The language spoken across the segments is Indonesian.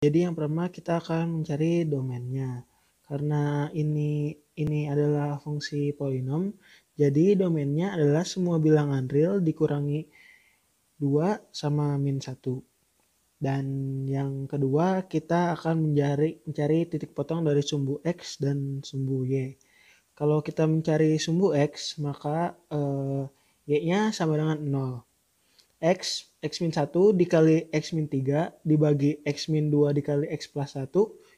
Jadi yang pertama kita akan mencari domainnya. Karena ini adalah fungsi polinom, jadi domainnya adalah semua bilangan real dikurangi 2 sama min 1. Dan yang kedua kita akan mencari titik potong dari sumbu X dan sumbu Y. Kalau kita mencari sumbu X, maka Y-nya sama dengan 0. X min 1 dikali X min 3 dibagi X min 2 dikali X plus 1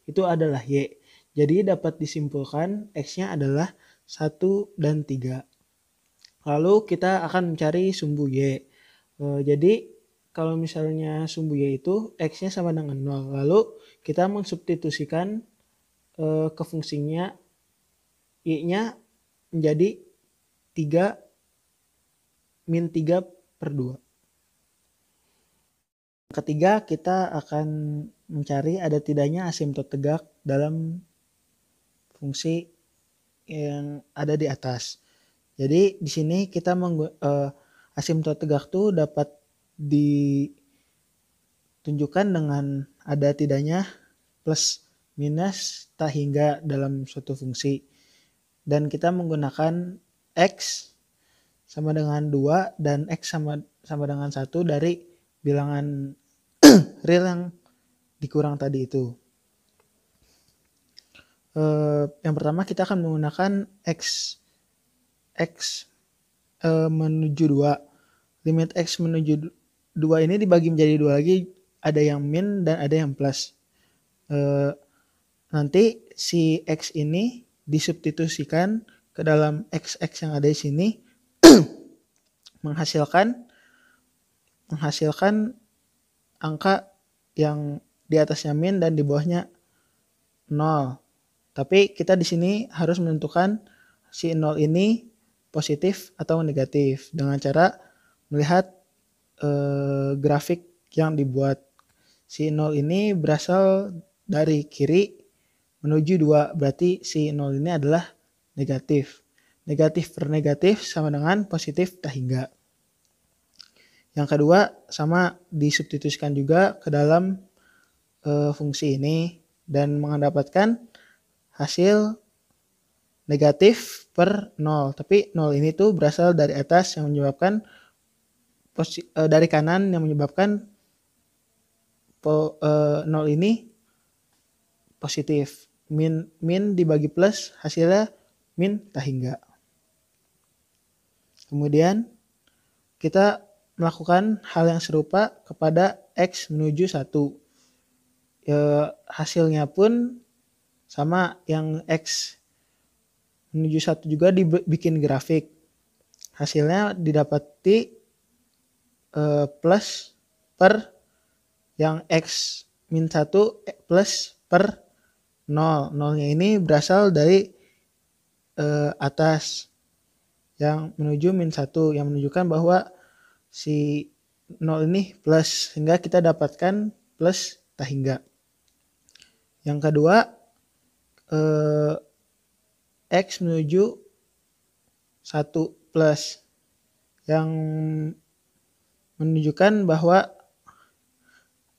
itu adalah Y. Jadi dapat disimpulkan X-nya adalah 1 dan 3. Lalu kita akan mencari sumbu Y. Jadi kalau misalnya sumbu Y itu X-nya sama dengan 0. Lalu kita mensubstitusikan ke fungsinya Y-nya menjadi 3 min 3 per 2. Ketiga, kita akan mencari ada tidaknya asimtot tegak dalam fungsi yang ada di atas. Jadi di sini kita asimtot tegak itu dapat ditunjukkan dengan ada tidaknya plus minus tak hingga dalam suatu fungsi. Dan kita menggunakan X sama dengan 2 dan X sama dengan 1 dari bilangan real yang dikurang tadi itu. Yang pertama kita akan menggunakan X menuju 2. Limit X menuju 2 ini dibagi menjadi 2 lagi, ada yang min dan ada yang plus. Nanti si X ini disubstitusikan ke dalam XX yang ada di sini menghasilkan angka yang di atasnya min dan di bawahnya 0. Tapi kita di sini harus menentukan si 0 ini positif atau negatif dengan cara melihat grafik yang dibuat. Si 0 ini berasal dari kiri menuju 2, berarti si 0 ini adalah negatif. Negatif per negatif sama dengan positif tak hingga. Yang kedua sama disubstitusikan juga ke dalam fungsi ini dan mendapatkan hasil negatif per 0. Tapi 0 ini tuh berasal dari atas yang menyebabkan dari kanan yang menyebabkan 0 ini positif. Min dibagi plus hasilnya min tak hingga. Kemudian kita melakukan hal yang serupa kepada X menuju 1. Hasilnya pun sama, yang X menuju 1 juga dibikin grafik. Hasilnya didapati plus per yang X min 1 plus per 0. 0-nya ini berasal dari atas yang menuju min 1 yang menunjukkan bahwa si 0 ini plus, sehingga kita dapatkan plus tak hingga. Yang kedua X menuju 1 plus yang menunjukkan bahwa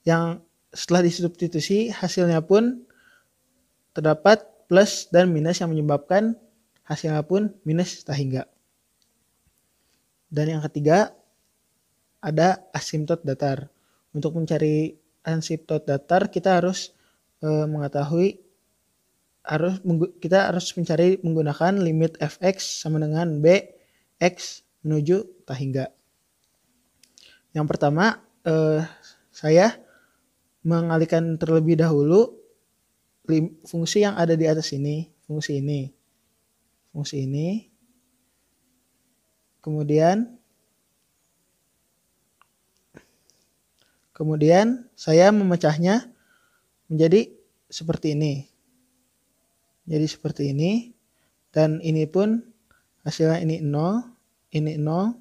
yang setelah disubstitusi hasilnya pun terdapat plus dan minus yang menyebabkan hasilnya pun minus tak hingga. Dan yang ketiga ada asimtot datar. Untuk mencari asimtot datar kita harus mengetahui kita harus mencari menggunakan limit fx sama dengan bx menuju tak hingga. Yang pertama saya mengalihkan terlebih dahulu fungsi yang ada di atas ini, fungsi ini. Kemudian saya memecahnya menjadi seperti ini. Jadi seperti ini, dan ini pun hasilnya ini 0, ini 0,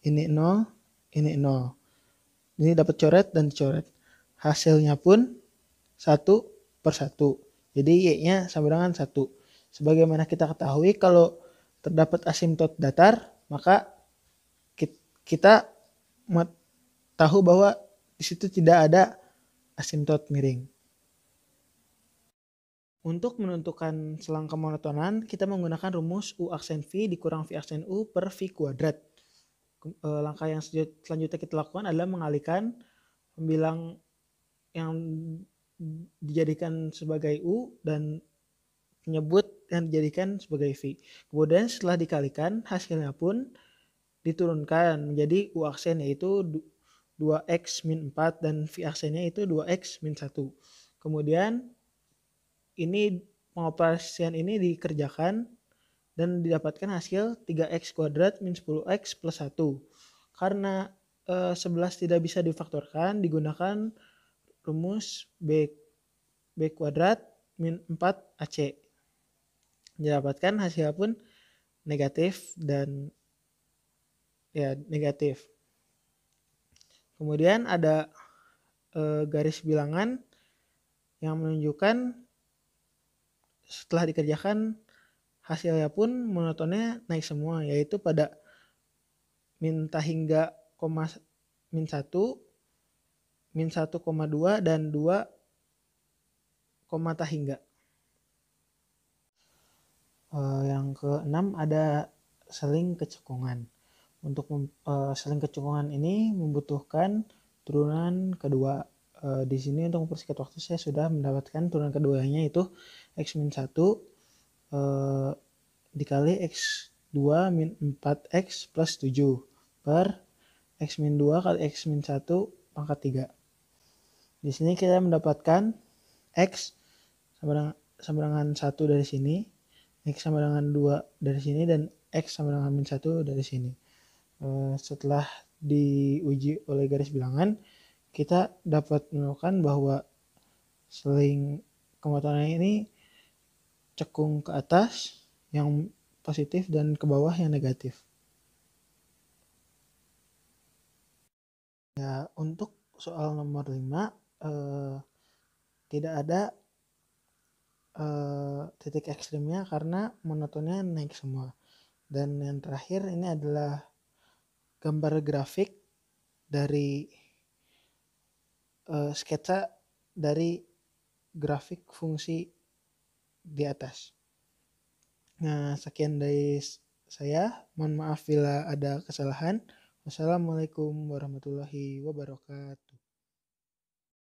ini 0, ini 0. Ini dapat coret dan coret. Hasilnya pun 1 per 1. Jadi Y-nya sama dengan 1. Sebagaimana kita ketahui kalau terdapat asimtot datar, maka kita tahu bahwa di situ tidak ada asimtot miring. Untuk menentukan selang kemonotonan, kita menggunakan rumus U aksen V dikurang V aksen U per V kuadrat. Langkah yang selanjutnya kita lakukan adalah mengalihkan pembilang yang dijadikan sebagai U dan penyebut yang dijadikan sebagai V. Kemudian setelah dikalikan, hasilnya pun diturunkan menjadi U aksen, yaitu 2x min 4 dan V aksennya itu 2x min 1. Kemudian ini pengoperasian ini dikerjakan dan didapatkan hasil 3x kuadrat min 10x plus 1. Karena 11 tidak bisa difaktorkan, digunakan rumus b kuadrat min 4 AC. Didapatkan hasil pun negatif dan ya negatif. Kemudian ada garis bilangan yang menunjukkan setelah dikerjakan hasilnya pun monotonnya naik semua, yaitu pada min hingga min 1, min 1,2 dan 2 hingga. Yang keenam ada seling kecekungan. Untuk seling kecekungan ini membutuhkan turunan kedua. Di sini untuk mempersingkat waktu saya sudah mendapatkan turunan keduanya, yaitu x min 1 dikali x2 min 4x plus 7 per x min 2 kali x min 1 pangkat 3. Di sini kita mendapatkan x sama dengan 1 dari sini, x sama dengan 2 dari sini, dan x sama dengan min 1 dari sini. Setelah diuji oleh garis bilangan, kita dapat menemukan bahwa seling kemonotonan ini cekung ke atas yang positif dan ke bawah yang negatif. Ya, untuk soal nomor 5 tidak ada titik ekstrimnya karena monotonnya naik semua. Dan yang terakhir ini adalah gambar grafik dari sketsa dari grafik fungsi di atas. Nah, sekian dari saya. Mohon maaf bila ada kesalahan. Wassalamualaikum warahmatullahi wabarakatuh.